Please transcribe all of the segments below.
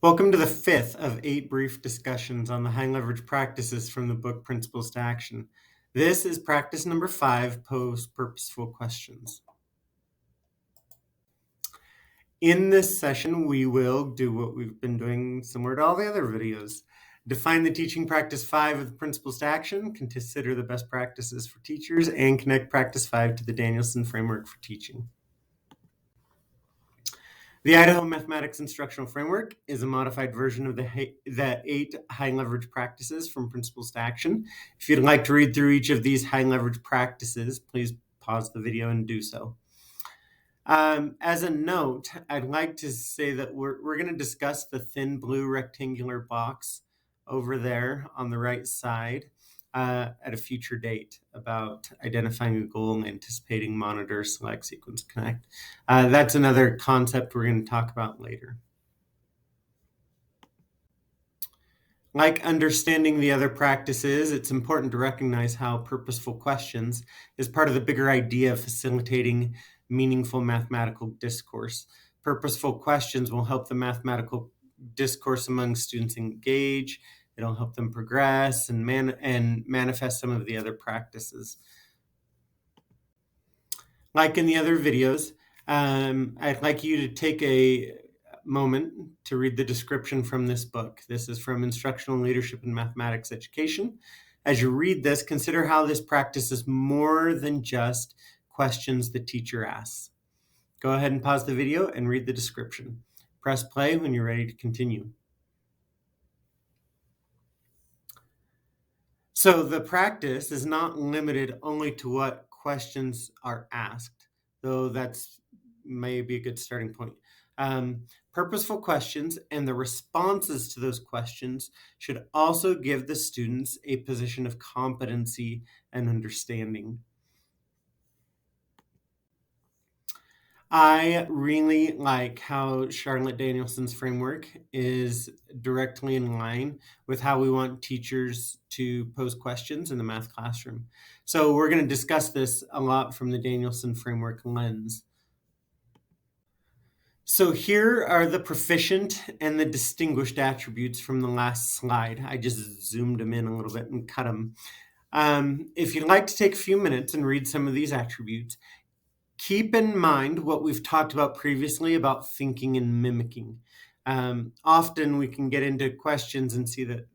Welcome to the fifth of 8 brief discussions on the high leverage practices from the book Principles to Action. This is practice number 5, pose purposeful questions. In this session, we will do what we've been doing similar to all the other videos. Define the teaching practice 5 of the Principles to Action, consider the best practices for teachers, and connect practice 5 to the Danielson framework for teaching. The Idaho Mathematics Instructional Framework is a modified version of the 8 high leverage practices from Principles to Action. If you'd like to read through each of these high leverage practices, please pause the video and do so. As a note, I'd like to say that we're going to discuss the thin blue rectangular box over there on the right side at a future date about identifying a goal and anticipating, monitor, select, sequence, connect. That's another concept we're going to talk about later. Like understanding the other practices, it's important to recognize how purposeful questions is part of the bigger idea of facilitating meaningful mathematical discourse. Purposeful questions will help the mathematical discourse among students engage. It'll help them progress and manifest some of the other practices. Like in the other videos, I'd like you to take a moment to read the description from this book. This is from Instructional Leadership in Mathematics Education. As you read this, consider how this practice is more than just questions the teacher asks. Go ahead and pause the video and read the description. Press play when you're ready to continue. So the practice is not limited only to what questions are asked, though that's maybe a good starting point. Purposeful questions and the responses to those questions should also give the students a position of competency and understanding. I really like how Charlotte Danielson's framework is directly in line with how we want teachers to pose questions in the math classroom. So we're going to discuss this a lot from the Danielson framework lens. So here are the proficient and the distinguished attributes from the last slide. I just zoomed them in a little bit and cut them. If you'd like to take a few minutes and read some of these attributes, keep in mind what we've talked about previously about thinking and mimicking. Often we can get into questions and see that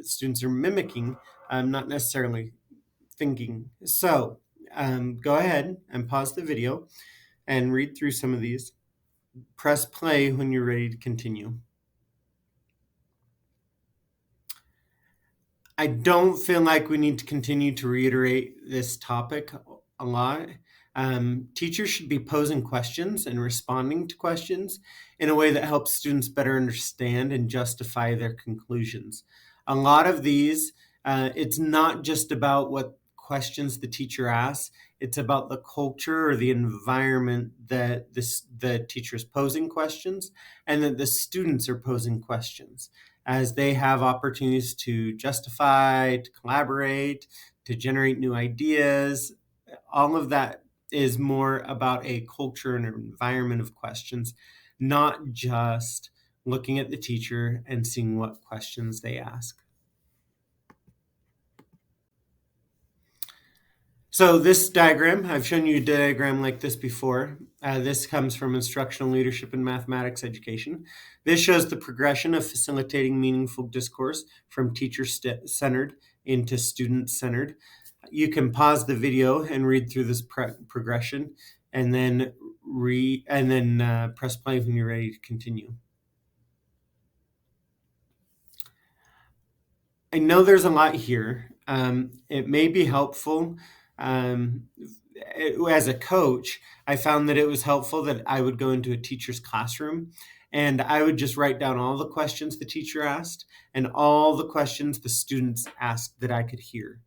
students are mimicking, not necessarily thinking. So go ahead and pause the video and read through some of these. Press play when you're ready to continue. I don't feel like we need to continue to reiterate this topic a lot. Teachers should be posing questions and responding to questions in a way that helps students better understand and justify their conclusions. A lot of these, it's not just about what questions the teacher asks, it's about the culture or the environment that the teacher is posing questions and that the students are posing questions as they have opportunities to justify, to collaborate, to generate new ideas. All of that is more about a culture and an environment of questions, not just looking at the teacher and seeing what questions they ask. So this diagram, I've shown you a diagram like this before. This comes from Instructional Leadership in Mathematics Education. This shows the progression of facilitating meaningful discourse from teacher-centered into student-centered. You can pause the video and read through this progression, and then press play when you're ready to continue. I know there's a lot here. It may be helpful. As a coach, I found that it was helpful that I would go into a teacher's classroom and I would just write down all the questions the teacher asked and all the questions the students asked that I could hear.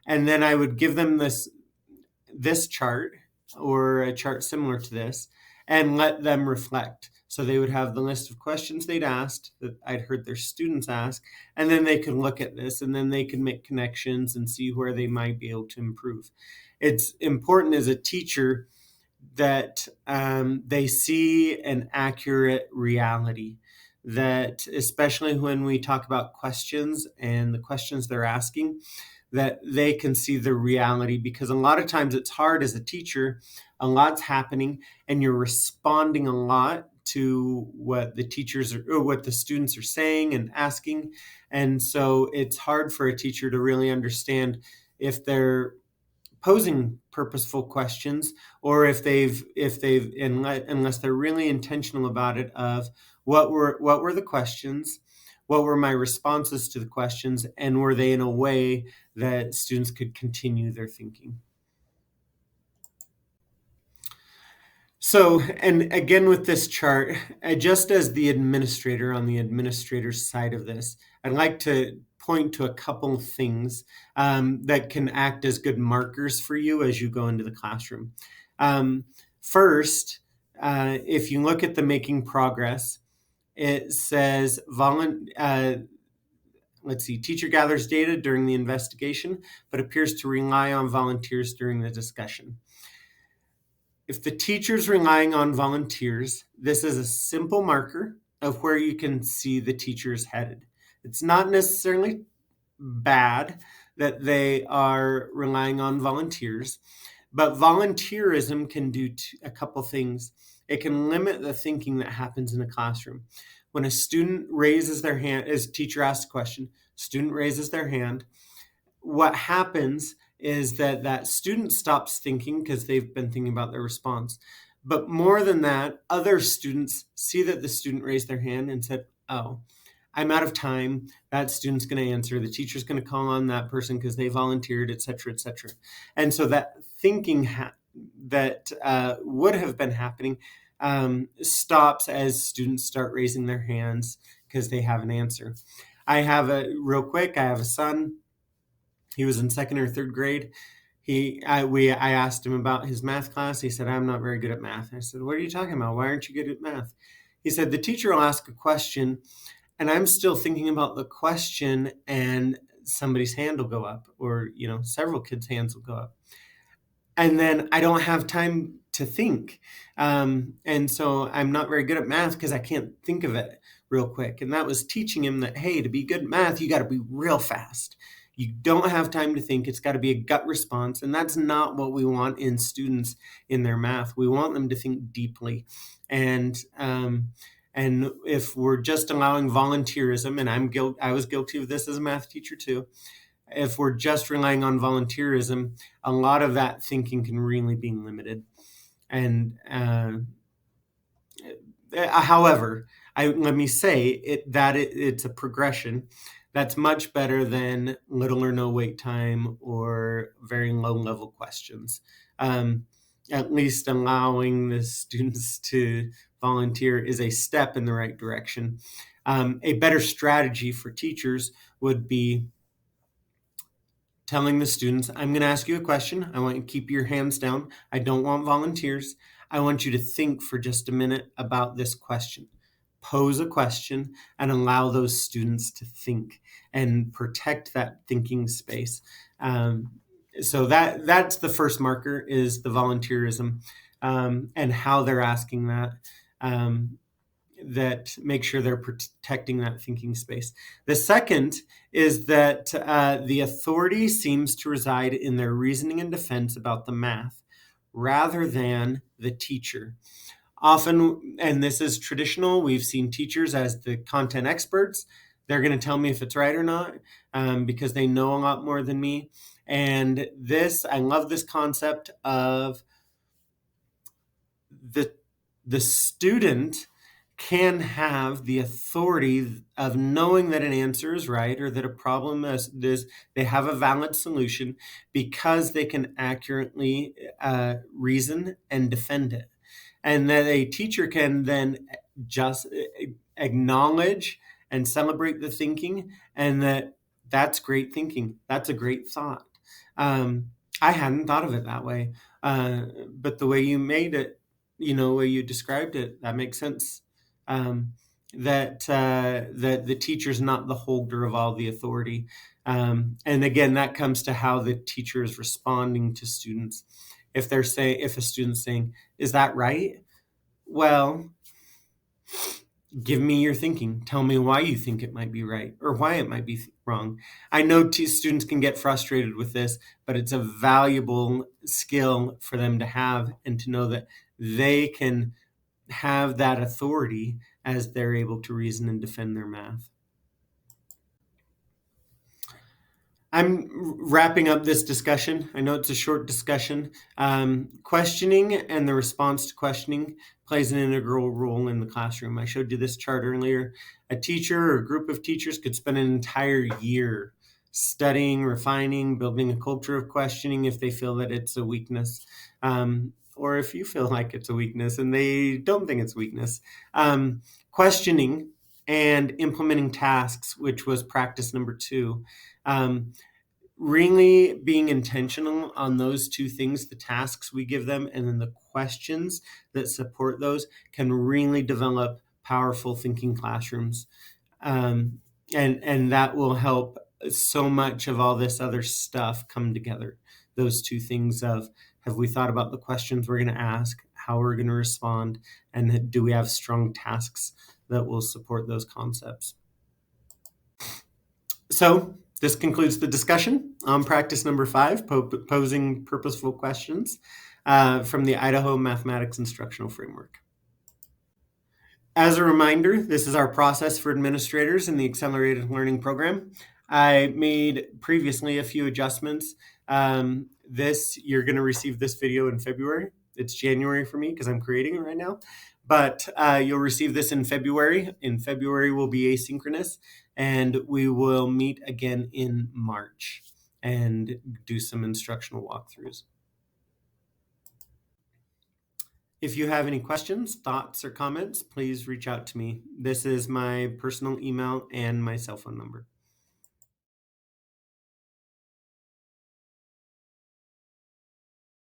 And then I would give them this chart or a chart similar to this and let them reflect. So they would have the list of questions they'd asked that I'd heard their students ask, and then they could look at this and then they could make connections and see where they might be able to improve. It's important as a teacher that they see an accurate reality. that especially when we talk about questions and the questions they're asking, that they can see the reality, because a lot of times it's hard as a teacher, a lot's happening and you're responding a lot to what the teachers are, or what the students are saying and asking. And so it's hard for a teacher to really understand if they're posing purposeful questions, or if they've unless they're really intentional about it, of what were the questions, what were my responses to the questions, and were they in a way that students could continue their thinking. So, and again with this chart, just as the administrator on the administrator's side of this, I'd like to point to a couple of things that can act as good markers for you as you go into the classroom. First, if you look at the making progress, it says let's see, teacher gathers data during the investigation, but appears to rely on volunteers during the discussion. If the teacher's relying on volunteers, this is a simple marker of where you can see the teacher's headed. It's not necessarily bad that they are relying on volunteers, but volunteerism can do a couple things. It can limit the thinking that happens in a classroom. When a student raises their hand, as teacher asks a question, student raises their hand, what happens is that student stops thinking because they've been thinking about their response. But more than that, other students see that the student raised their hand and said, oh, I'm out of time. That student's going to answer. The teacher's going to call on that person because they volunteered, et cetera, et cetera. And so that thinking that would have been happening stops as students start raising their hands because they have an answer. I have a son. He was in second or third grade. I asked him about his math class. He said, I'm not very good at math. I said, what are you talking about? Why aren't you good at math? He said, the teacher will ask a question and I'm still thinking about the question and somebody's hand will go up, or, several kids' hands will go up. And then I don't have time to think. And so I'm not very good at math because I can't think of it real quick. And that was teaching him that, hey, to be good at math, you got to be real fast. You don't have time to think. It's got to be a gut response. And that's not what we want in students in their math. We want them to think deeply. And if we're just allowing volunteerism, and I was guilty of this as a math teacher too, if we're just relying on volunteerism, a lot of that thinking can really be limited. And however, let me say it's a progression. That's much better than little or no wait time or very low level questions. At least allowing the students to volunteer is a step in the right direction. A better strategy for teachers would be telling the students, I'm going to ask you a question. I want you to keep your hands down. I don't want volunteers. I want you to think for just a minute about this question. Pose a question and allow those students to think and protect that thinking space. So that's the first marker, is the volunteerism, and how they're asking that. That make sure they're protecting that thinking space. The second is that the authority seems to reside in their reasoning and defense about the math rather than the teacher. Often, and this is traditional, we've seen teachers as the content experts. They're going to tell me if it's right or not because they know a lot more than me. And I love this concept of the student can have the authority of knowing that an answer is right, or that a problem is they have a valid solution, because they can accurately reason and defend it. And that a teacher can then just acknowledge and celebrate the thinking, and that's great thinking. That's a great thought. I hadn't thought of it that way, but the way you made it, way you described it, that makes sense. That the teacher's not the holder of all the authority. And again, that comes to how the teacher is responding to students. If a student's saying, is that right? Well, Give me your thinking. Tell me why you think it might be right or why it might be wrong. I know students can get frustrated with this, but it's a valuable skill for them to have and to know that they can have that authority as they're able to reason and defend their math. I'm wrapping up this discussion. I know it's a short discussion. Questioning and the response to questioning plays an integral role in the classroom. I showed you this chart earlier. A teacher or a group of teachers could spend an entire year studying, refining, building a culture of questioning if they feel that it's a weakness, or if you feel like it's a weakness and they don't think it's weakness. Questioning and implementing tasks, which was practice number 2. Really being intentional on those two things, the tasks we give them and then the questions that support those, can really develop powerful thinking classrooms. And that will help so much of all this other stuff come together. Those two things of, have we thought about the questions we're going to ask, how we're going to respond, and do we have strong tasks that will support those concepts? So this concludes the discussion on practice number 5, posing purposeful questions from the Idaho Mathematics Instructional Framework. As a reminder, this is our process for administrators in the Accelerated Learning Program. I made previously a few adjustments. You're going to receive this video in February. It's January for me because I'm creating it right now. But you'll receive this in February. In February, we'll be asynchronous, and we will meet again in March and do some instructional walkthroughs. If you have any questions, thoughts, or comments, please reach out to me. This is my personal email and my cell phone number.